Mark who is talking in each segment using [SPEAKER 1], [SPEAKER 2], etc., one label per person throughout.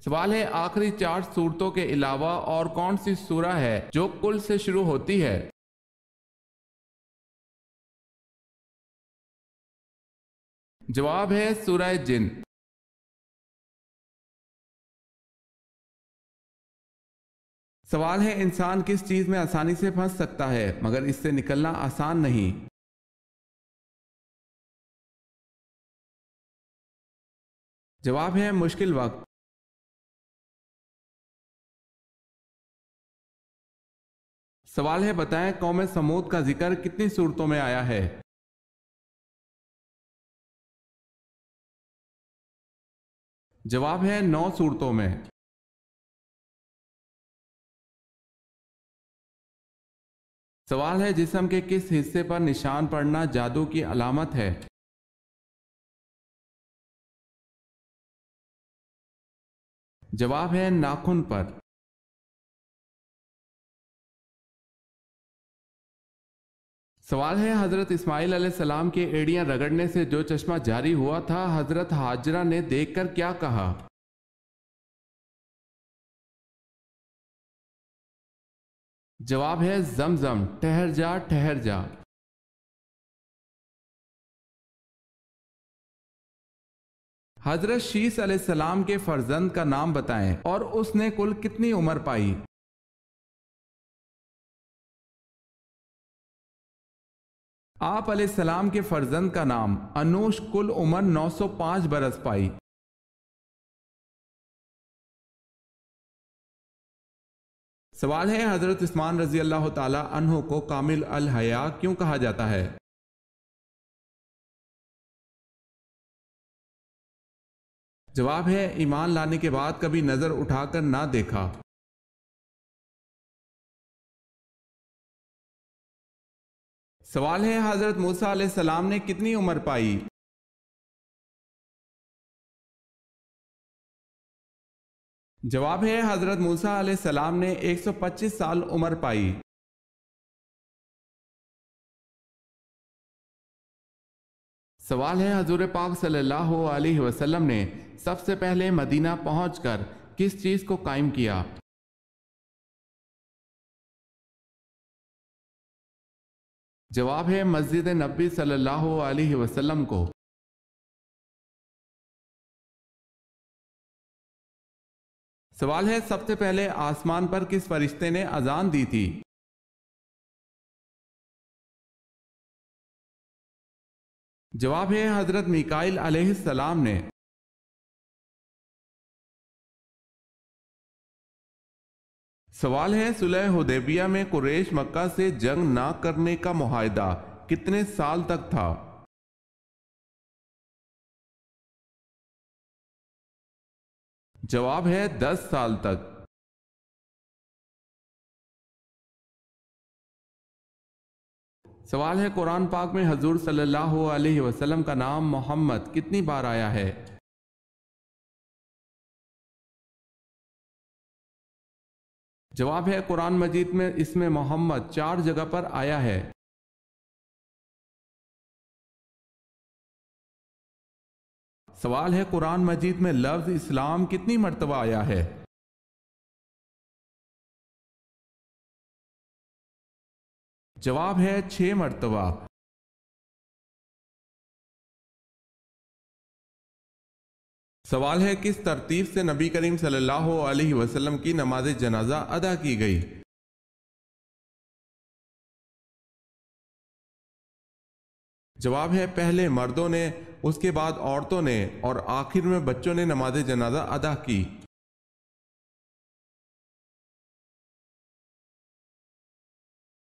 [SPEAKER 1] سوال ہے آخری 4 صورتوں کے علاوہ اور کون سی سورہ ہے جو کل سے شروع ہوتی ہے؟ جواب ہے سورہ جن۔ سوال ہے انسان کس چیز میں آسانی سے پھنس سکتا ہے مگر اس سے نکلنا آسان نہیں؟ جواب ہے مشکل وقت۔ سوال ہے بتائیں قوم سمود کا ذکر کتنی صورتوں میں آیا ہے؟ جواب ہے 9 صورتوں میں۔ سوال ہے جسم کے کس حصے پر نشان پڑنا جادو کی علامت ہے؟ جواب ہے ناخن پر۔ سوال ہے حضرت اسماعیل علیہ السلام کے ایڑیاں رگڑنے سے جو چشمہ جاری ہوا تھا حضرت ہاجرہ نے دیکھ کر کیا کہا؟ جواب ہے زمزم، ٹھہر جا ٹھہر جا۔ حضرت شیس علیہ السلام کے فرزند کا نام بتائیں اور اس نے کل کتنی عمر پائی؟ آپ علیہ السلام کے فرزند کا نام انوش کل عمر 905 برس پائی۔ سوال ہے حضرت عثمان رضی اللہ تعالی عنہ کو کامل الحیا کیوں کہا جاتا ہے؟ جواب ہے ایمان لانے کے بعد کبھی نظر اٹھا کر نہ دیکھا۔ سوال ہے حضرت موسیٰ علیہ السلام نے کتنی عمر پائی؟ جواب ہے حضرت موسیٰ علیہ السلام نے 125 سال عمر پائی۔ سوال ہے حضور پاک صلی اللہ علیہ وسلم نے سب سے پہلے مدینہ پہنچ کر کس چیز کو قائم کیا؟ جواب ہے مسجد نبی صلی اللہ علیہ وسلم کو۔ سوال ہے سب سے پہلے آسمان پر کس فرشتے نے اذان دی تھی؟ جواب ہے حضرت میکائیل علیہ السلام نے۔ سوال ہے صلح حدیبیہ میں قریش مکہ سے جنگ نہ کرنے کا معاہدہ کتنے سال تک تھا؟ جواب ہے 10 سال تک۔ سوال ہے قرآن پاک میں حضور صلی اللہ علیہ وسلم کا نام محمد کتنی بار آیا ہے؟ جواب ہے قرآن مجید میں اسم محمد 4 جگہ پر آیا ہے۔ سوال ہے قرآن مجید میں لفظ اسلام کتنی مرتبہ آیا ہے؟ جواب ہے 6 مرتبہ۔ سوال ہے کس ترتیب سے نبی کریم صلی اللہ علیہ وسلم کی نماز جنازہ ادا کی گئی؟ جواب ہے پہلے مردوں نے، اس کے بعد عورتوں نے اور آخر میں بچوں نے نماز جنازہ ادا کی۔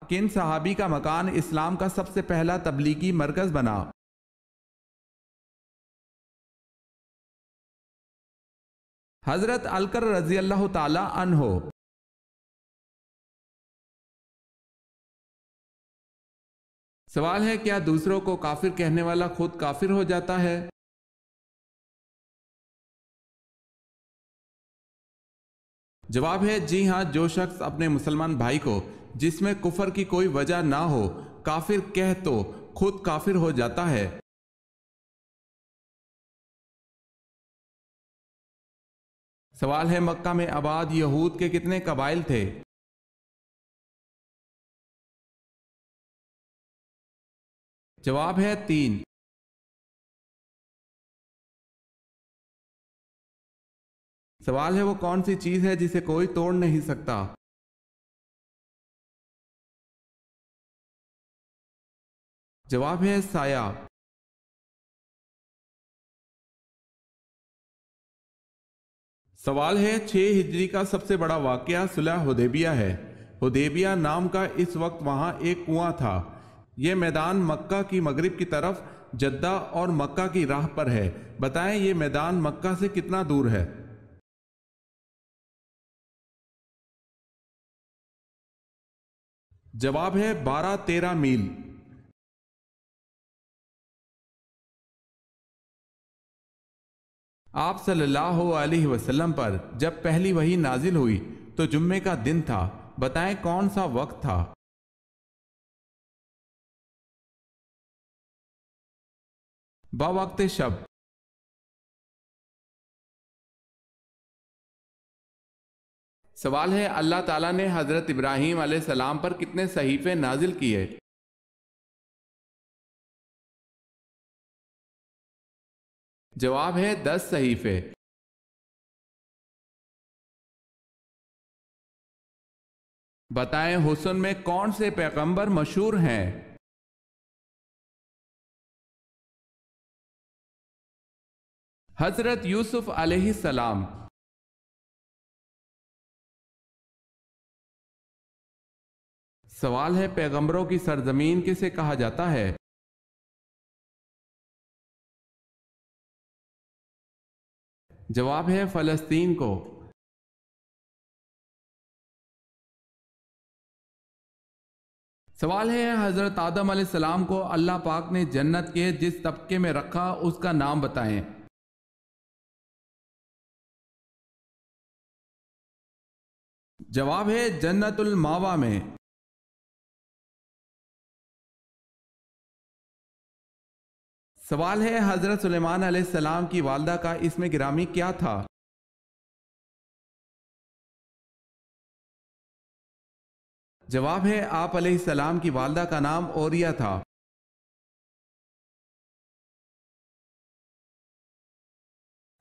[SPEAKER 1] کن صحابی کا مکان اسلام کا سب سے پہلا تبلیغی مرکز بنا؟ حضرت الکر رضی اللہ تعالی عنہ۔ سوال ہے کیا دوسروں کو کافر کہنے والا خود کافر ہو جاتا ہے؟ جواب ہے جی ہاں، جو شخص اپنے مسلمان بھائی کو جس میں کفر کی کوئی وجہ نہ ہو کافر کہہ تو خود کافر ہو جاتا ہے۔ سوال ہے مکہ میں آباد یہود کے کتنے قبائل تھے؟ جواب ہے 3۔ سوال ہے وہ کون سی چیز ہے جسے کوئی توڑ نہیں سکتا؟ جواب ہے سایہ۔ سوال ہے 6 ہجری کا سب سے بڑا واقعہ صلح حدیبیہ ہے۔ حدیبیہ نام کا اس وقت وہاں ایک کنواں تھا۔ یہ میدان مکہ کی مغرب کی طرف جدہ اور مکہ کی راہ پر ہے۔ بتائیں یہ میدان مکہ سے کتنا دور ہے؟ جواب ہے 12-13 میل۔ آپ صلی اللہ علیہ وسلم پر جب پہلی وحی نازل ہوئی تو جمعے کا دن تھا۔ بتائیں کون سا وقت تھا؟ بوقت شب۔ سوال ہے اللہ تعالیٰ نے حضرت ابراہیم علیہ السلام پر کتنے صحیفے نازل کیے؟ جواب ہے 10 صحیفے۔ بتائیں حسن میں کون سے پیغمبر مشہور ہیں؟ حضرت یوسف علیہ السلام۔ سوال ہے پیغمبروں کی سرزمین کسے کہا جاتا ہے؟ جواب ہے فلسطین کو۔ سوال ہے حضرت آدم علیہ السلام کو اللہ پاک نے جنت کے جس طبقے میں رکھا اس کا نام بتائیں۔ جواب ہے جنت الماوا میں۔ سوال ہے حضرت سلیمان علیہ السلام کی والدہ کا اسم گرامی کیا تھا؟ جواب ہے آپ علیہ السلام کی والدہ کا نام اوریہ تھا۔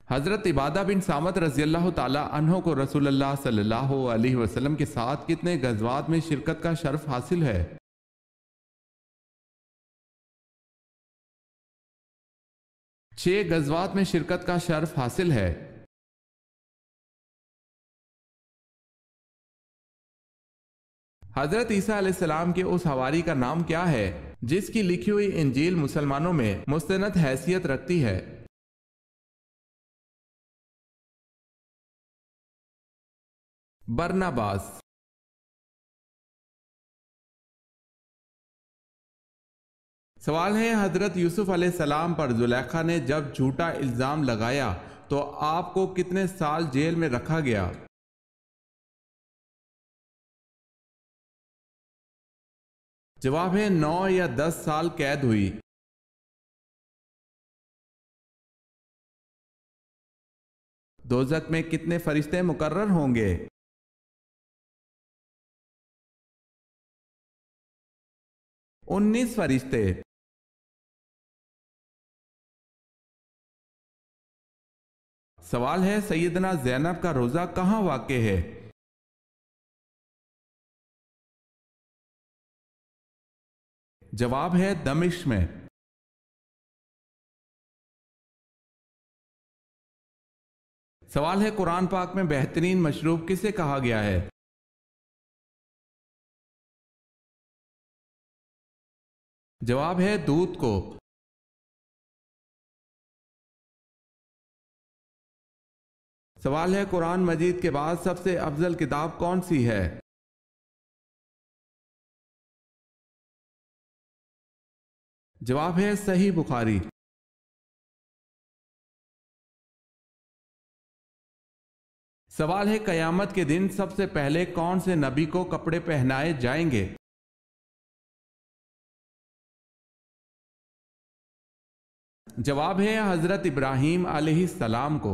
[SPEAKER 1] حضرت عبادہ بن صامت رضی اللہ تعالی عنہ کو رسول اللہ صلی اللہ علیہ وسلم کے ساتھ کتنے غزوات میں شرکت کا شرف حاصل ہے؟ 6 غزوات میں شرکت کا شرف حاصل ہے۔ حضرت عیسیٰ علیہ السلام کے اس حواری کا نام کیا ہے جس کی لکھی ہوئی انجیل مسلمانوں میں مستند حیثیت رکھتی ہے؟ برناباس۔ سوال ہے حضرت یوسف علیہ السلام پر زلیخا نے جب جھوٹا الزام لگایا تو آپ کو کتنے سال جیل میں رکھا گیا؟ جواب ہے 9 یا 10 سال قید ہوئی۔ دوزخ میں کتنے فرشتے مقرر ہوں گے؟ 19 فرشتے۔ سوال ہے سیدنا زینب کا روضہ کہاں واقع ہے؟ جواب ہے دمشق میں۔ سوال ہے قرآن پاک میں بہترین مشروب کسے کہا گیا ہے؟ جواب ہے دودھ کو۔ سوال ہے قرآن مجید کے بعد سب سے افضل کتاب کون سی ہے؟ جواب ہے صحیح بخاری۔ سوال ہے قیامت کے دن سب سے پہلے کون سے نبی کو کپڑے پہنائے جائیں گے؟ جواب ہے حضرت ابراہیم علیہ السلام کو۔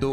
[SPEAKER 1] 2।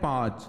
[SPEAKER 1] 5।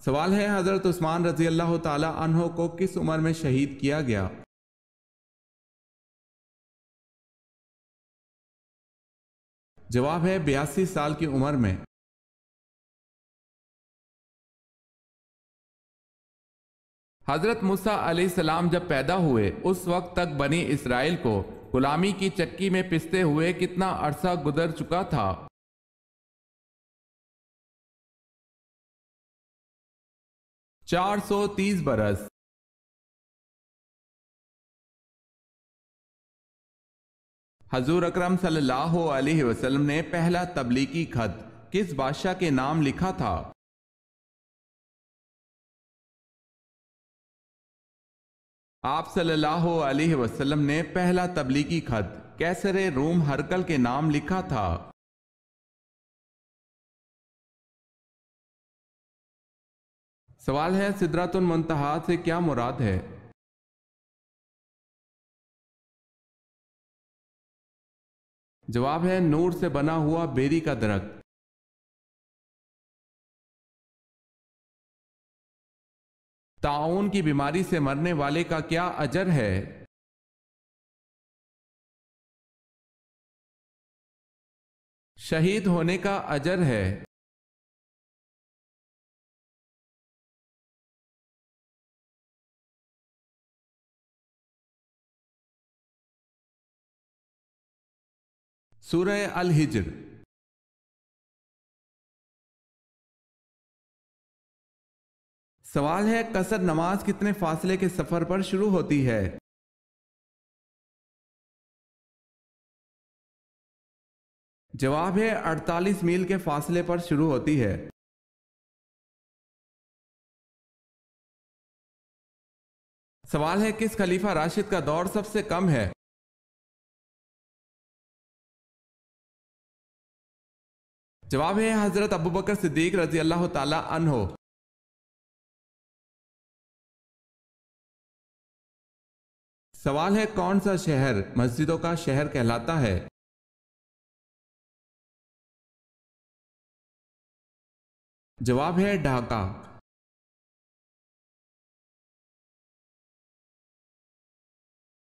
[SPEAKER 1] سوال ہے حضرت عثمان رضی اللہ تعالی عنہ کو کس عمر میں شہید کیا گیا؟ جواب ہے 82 سال کی عمر میں۔ حضرت موسیٰ علیہ السلام جب پیدا ہوئے اس وقت تک بنی اسرائیل کو غلامی کی چکی میں پستے ہوئے کتنا عرصہ گزر چکا تھا؟ 430 برس۔ حضور اکرم صلی اللہ علیہ وسلم نے پہلا تبلیغی خط کس بادشاہ کے نام لکھا تھا؟ آپ صلی اللہ علیہ وسلم نے پہلا تبلیغی خط کیسر روم ہرقل کے نام لکھا تھا؟ سوال ہے سدرۃ المنتہا سے کیا مراد ہے؟ جواب ہے نور سے بنا ہوا بیری کا درخت۔ طاعون کی بیماری سے مرنے والے کا کیا اجر ہے؟ شہید ہونے کا اجر ہے۔ سورہ الحجر۔ سوال ہے قصر نماز کتنے فاصلے کے سفر پر شروع ہوتی ہے؟ جواب ہے 48 میل کے فاصلے پر شروع ہوتی ہے۔ سوال ہے کس خلیفہ راشد کا دور سب سے کم ہے؟ جواب ہے حضرت ابوبکر صدیق رضی اللہ تعالی عنہ۔ سوال ہے کون سا شہر مسجدوں کا شہر کہلاتا ہے؟ جواب ہے ڈھاکہ۔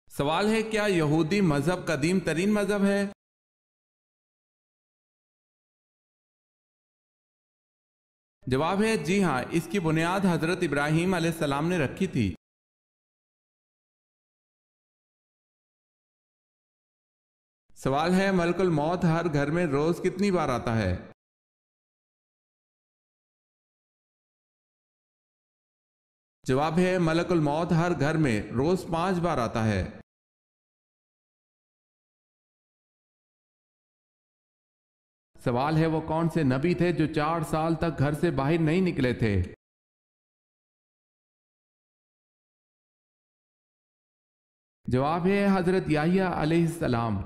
[SPEAKER 1] سوال ہے کیا یہودی مذہب قدیم ترین مذہب ہے؟ جواب ہے جی ہاں، اس کی بنیاد حضرت ابراہیم علیہ السلام نے رکھی تھی۔ سوال ہے ملک الموت ہر گھر میں روز کتنی بار آتا ہے؟ جواب ہے ملک الموت ہر گھر میں روز 5 بار آتا ہے۔ سوال ہے وہ کون سے نبی تھے جو 4 سال تک گھر سے باہر نہیں نکلے تھے؟ جواب ہے حضرت یحییٰ علیہ السلام۔